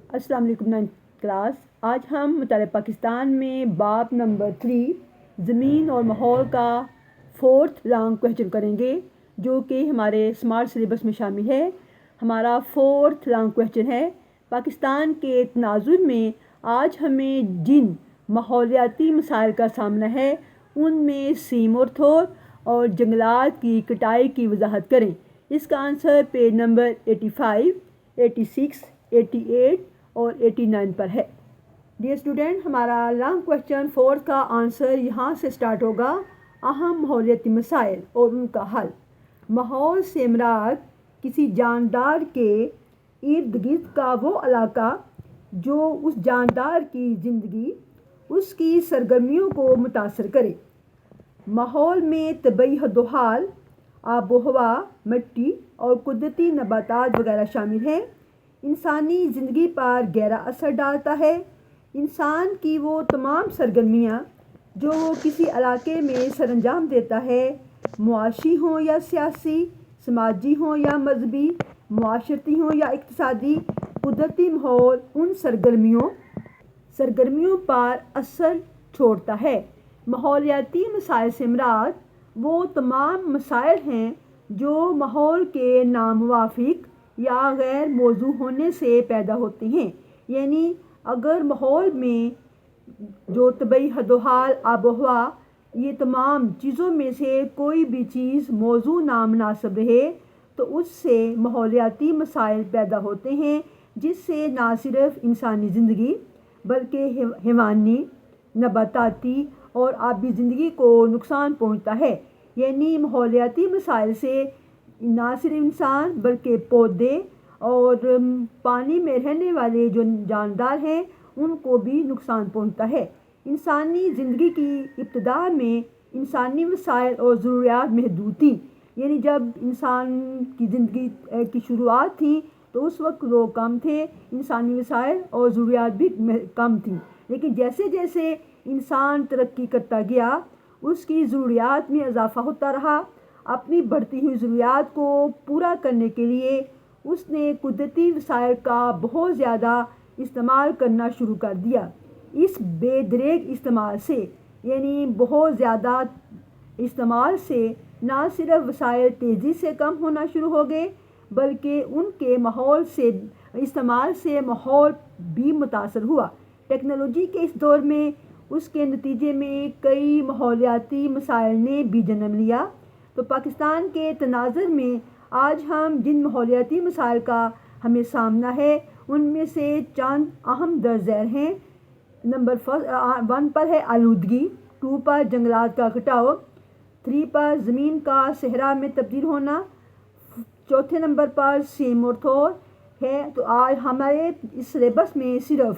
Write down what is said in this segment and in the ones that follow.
السلام علیکم 9th class. آج ہم مطالعہ پاکستان میں باب نمبر 3 زمین اور ماحول کا 4th لانگ کویشچن کریں گے، جو کہ ہمارے اسمارٹ سلیبس میں شامل ہے۔ ہمارا 4th لانگ کویشچن ہے، پاکستان کے تناظر میں آج ہمیں جن ماحولیاتی مسائل کا سامنا ہے ان میں سیم اور تھور اور جنگلات کی کٹائی کی وضاحت کریں۔ اس کا آنسر پیج نمبر 85، 86، 88 اور 89 پر ہے۔ ڈیئر اسٹوڈنٹ، ہمارا لانگ کویشچن 4 کا آنسر یہاں سے سٹارٹ ہوگا۔ اہم ماحولیاتی مسائل اور ان کا حل۔ ماحول سے مراد کسی جاندار کے ارد گرد کا وہ علاقہ جو اس جاندار کی زندگی، اس کی سرگرمیوں کو متاثر کرے۔ ماحول میں طبعی حد و حال، آب و ہوا، مٹی اور قدرتی نباتات وغیرہ شامل ہیں۔ انسانی زندگی پر گہرا اثر ڈالتا ہے۔ انسان کی وہ تمام سرگرمیاں جو وہ کسی علاقے میں سر انجام دیتا ہے، معاشی ہوں یا سیاسی، سماجی ہوں یا مذہبی، معاشرتی ہوں یا اقتصادی، قدرتی ماحول ان سرگرمیوں پر اثر چھوڑتا ہے۔ ماحولیاتی مسائل سے مراد وہ تمام مسائل ہیں جو ماحول کے ناموافق یا غیر موزوں ہونے سے پیدا ہوتے ہیں۔ یعنی اگر ماحول میں جو طبعی حد و حال، آب و ہوا، یہ تمام چیزوں میں سے کوئی بھی چیز موزوں نامناسب رہے تو اس سے ماحولیاتی مسائل پیدا ہوتے ہیں، جس سے نہ صرف انسانی زندگی بلکہ حیوانی، نباتاتی اور آبی زندگی کو نقصان پہنچتا ہے۔ یعنی ماحولیاتی مسائل سے نہ صرف انسان بلکہ پودے اور پانی میں رہنے والے جو جاندار ہیں ان کو بھی نقصان پہنچتا ہے۔ انسانی زندگی کی ابتدا میں انسانی وسائل اور ضروریات محدود تھیں۔ یعنی جب انسان کی زندگی کی شروعات تھی تو اس وقت لوگ کم تھے، انسانی وسائل اور ضروریات بھی کم تھیں۔ لیکن جیسے جیسے انسان ترقی کرتا گیا، اس کی ضروریات میں اضافہ ہوتا رہا۔ اپنی بڑھتی ہوئی ضروریات کو پورا کرنے کے لیے اس نے قدرتی وسائل کا بہت زیادہ استعمال کرنا شروع کر دیا۔ اس بے دریغ استعمال سے، یعنی بہت زیادہ استعمال سے نہ صرف وسائل تیزی سے کم ہونا شروع ہو گئے بلکہ ان کے استعمال سے ماحول بھی متاثر ہوا۔ ٹیکنالوجی کے اس دور میں اس کے نتیجے میں کئی ماحولیاتی مسائل نے بھی جنم لیا۔ تو پاکستان کے تناظر میں آج ہم جن ماحولیاتی مسائل کا ہمیں سامنا ہے ان میں سے چند اہم درج ذیل ہیں۔ نمبر 1 پر ہے آلودگی، 2 پر جنگلات کا کٹاؤ، 3 پر زمین کا صحرا میں تبدیل ہونا، 4 نمبر پر سیم اور تھور ہے۔ تو آج ہمارے اس سلیبس میں صرف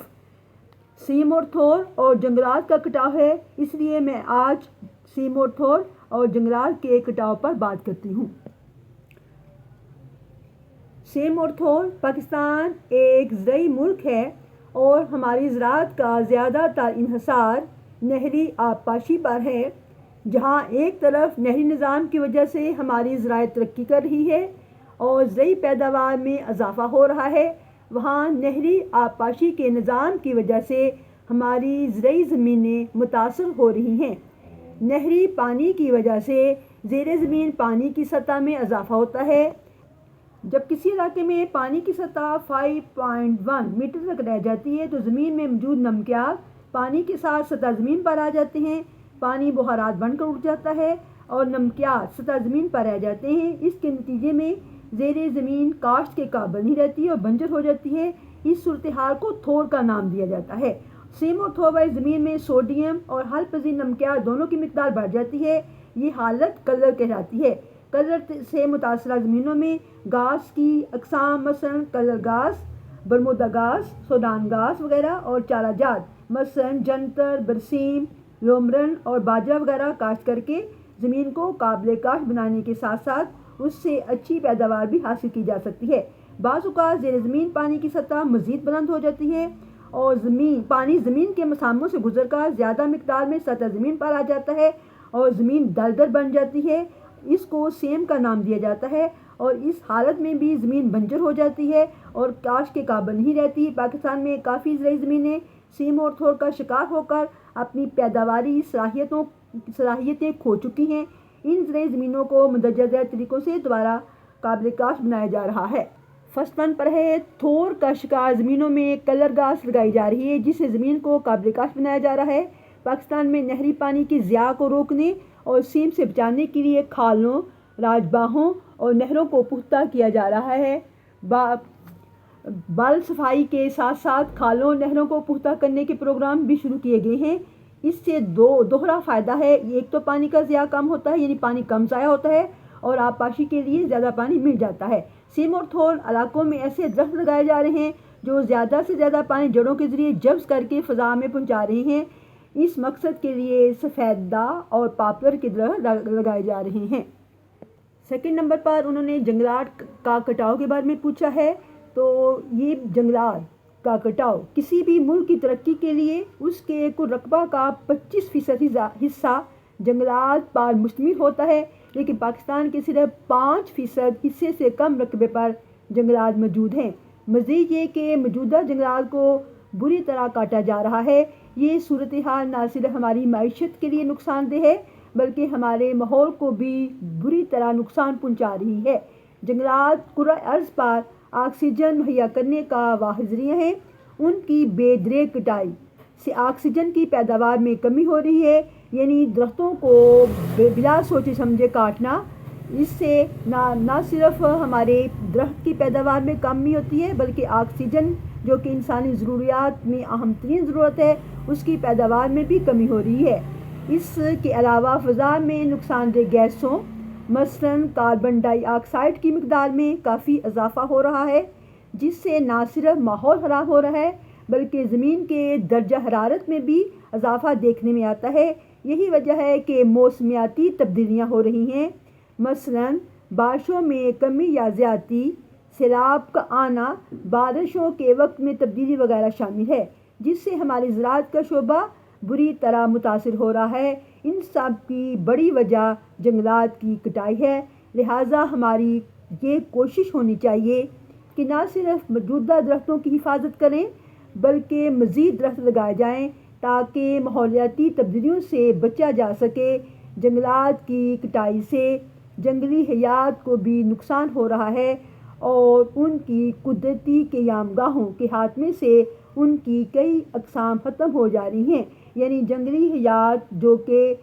سیم اور تھور اور جنگلات کا کٹاؤ ہے، اس لیے میں آج سیم اور تھور اور جنگلات کے کٹاؤ پر بات کرتی ہوں۔ سیم اور تھور، پاکستان ایک زرعی ملک ہے اور ہماری زراعت کا زیادہ تر انحصار نہری آبپاشی پر ہے۔ جہاں ایک طرف نہری نظام کی وجہ سے ہماری زراعت ترقی کر رہی ہے اور زرعی پیداوار میں اضافہ ہو رہا ہے، وہاں نہری آبپاشی کے نظام کی وجہ سے ہماری زرعی زمینیں متاثر ہو رہی ہیں۔ نہری پانی کی وجہ سے زیر زمین پانی کی سطح میں اضافہ ہوتا ہے۔ جب کسی علاقے میں پانی کی سطح 5.1 میٹر تک رہ جاتی ہے تو زمین میں موجود نمکیات پانی کے ساتھ سطح زمین پر آ جاتے ہیں، پانی بخارات بن کر اٹھ جاتا ہے اور نمکیات سطح زمین پر رہ جاتے ہیں۔ اس کے نتیجے میں زیر زمین کاشت کے قابل نہیں رہتی اور بنجر ہو جاتی ہے۔ اس صورتحال کو تھور کا نام دیا جاتا ہے۔ سیم اور تھور والی زمین میں سوڈیم اور حل پذیر نمکیات دونوں کی مقدار بڑھ جاتی ہے۔ یہ حالت کلر کہلاتی ہے۔ کلر سے متاثرہ زمینوں میں گاز کی اقسام مثلاً کلر گاز، برمودا گاز، سوڈان گاز وغیرہ اور چارہ جات مثلاً جنتر، برسیم، لومرن اور باجرہ وغیرہ کاشت کر کے زمین کو قابل کاشت بنانے کے ساتھ ساتھ اس سے اچھی پیداوار بھی حاصل کی جا سکتی ہے۔ بعض اوقات زیر زمین پانی کی سطح مزید بلند ہو جاتی ہے اور پانی زمین کے مساموں سے گزر کر زیادہ مقدار میں سطح زمین پر آ جاتا ہے اور زمین دلدل بن جاتی ہے۔ اس کو سیم کا نام دیا جاتا ہے اور اس حالت میں بھی زمین بنجر ہو جاتی ہے اور کاشت کے قابل نہیں رہتی۔ پاکستان میں کافی زرعی زمینیں سیم اور تھور کا شکار ہو کر اپنی پیداواری صلاحیتیں کھو چکی ہیں۔ ان زرعی زمینوں کو مندرجہ طریقوں سے دوبارہ قابل کاشت بنایا جا رہا ہے۔ فرسٹ ون پر ہے تھور کا شکار زمینوں میں کلر گھاس لگائی جا رہی ہے جس سے زمین کو قابل کاشت بنایا جا رہا ہے۔ پاکستان میں نہری پانی کی ضیاع کو روکنے اور سیم سے بچانے کے لیے کھالوں، راجباہوں اور نہروں کو پختہ کیا جا رہا ہے۔ بال صفائی کے ساتھ ساتھ کھالوں اور نہروں کو پختہ کرنے کے پروگرام بھی شروع کیے گئے ہیں۔ اس سے دوہرا فائدہ ہے، ایک تو پانی کا ضیاع کم ہوتا ہے، یعنی پانی کم ضائع ہوتا ہے اور آبپاشی کے لیے زیادہ پانی مل جاتا ہے۔ سیم اور تھور علاقوں میں ایسے درخت لگائے جا رہے ہیں جو زیادہ سے زیادہ پانی جڑوں کے ذریعے جذب کر کے فضا میں پہنچا رہے ہیں۔ اس مقصد کے لیے سفیدہ اور پاپلر کے درخت لگائے جا رہے ہیں۔ سیکنڈ نمبر پر انہوں نے جنگلات کا کٹاؤ کے بارے میں پوچھا ہے، تو یہ جنگلات کا کٹاؤ کسی بھی ملک کی ترقی کے لیے اس کے کل رقبہ کا 25% حصہ جنگلات پر مشتمل ہوتا ہے، لیکن پاکستان کے صرف 5% حصے سے کم رقبے پر جنگلات موجود ہیں۔ مزید یہ کہ موجودہ جنگلات کو بری طرح کاٹا جا رہا ہے۔ یہ صورتحال نہ صرف ہماری معیشت کے لیے نقصان دہ ہے بلکہ ہمارے ماحول کو بھی بری طرح نقصان پہنچا رہی ہے۔ جنگلات کرۂ ارض پر آکسیجن مہیا کرنے کا واحد ذریعہ ہیں۔ ان کی بے دریغ کٹائی سے آکسیجن کی پیداوار میں کمی ہو رہی ہے، یعنی درختوں کو بلا سوچے سمجھے کاٹنا۔ اس سے نہ صرف ہمارے درخت کی پیداوار میں کمی ہوتی ہے بلکہ آکسیجن جو کہ انسانی ضروریات میں اہم ترین ضرورت ہے اس کی پیداوار میں بھی کمی ہو رہی ہے۔ اس کے علاوہ فضا میں نقصان دہ گیسوں مثلاً کاربن ڈائی آکسائیڈ کی مقدار میں کافی اضافہ ہو رہا ہے، جس سے نہ صرف ماحول خراب ہو رہا ہے بلکہ زمین کے درجہ حرارت میں بھی اضافہ دیکھنے میں آتا ہے۔ یہی وجہ ہے کہ موسمیاتی تبدیلیاں ہو رہی ہیں، مثلاً بارشوں میں کمی یا زیادتی، سیلاب کا آنا، بارشوں کے وقت میں تبدیلی وغیرہ شامل ہے، جس سے ہماری زراعت کا شعبہ بری طرح متاثر ہو رہا ہے۔ ان سب کی بڑی وجہ جنگلات کی کٹائی ہے۔ لہٰذا ہماری یہ کوشش ہونی چاہیے کہ نہ صرف موجودہ درختوں کی حفاظت کریں بلکہ مزید درخت لگائے جائیں تاکہ ماحولیاتی تبدیلیوں سے بچا جا سکے۔ جنگلات کی کٹائی سے جنگلی حیات کو بھی نقصان ہو رہا ہے اور ان کی قدرتی قیامگاہوں کے خاتمے سے ان کی کئی اقسام ختم ہو جا رہی ہیں، یعنی جنگلی حیات جو کہ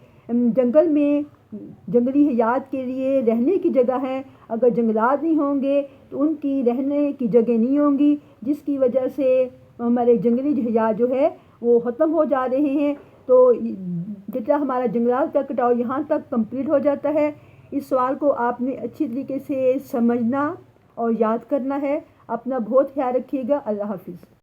جنگلی حیات کے لیے رہنے کی جگہ ہے، اگر جنگلات نہیں ہوں گے تو ان کی رہنے کی جگہ نہیں ہوں گی، جس کی وجہ سے ہمارے جنگلی حیات جو ہے وہ ختم ہو جا رہے ہیں۔ تو جتنا ہمارا جنگلات کا کٹاؤ یہاں تک کمپلیٹ ہو جاتا ہے۔ اس سوال کو آپ نے اچھی طریقے سے سمجھنا اور یاد کرنا ہے۔ اپنا بہت خیال رکھیے گا۔ اللہ حافظ۔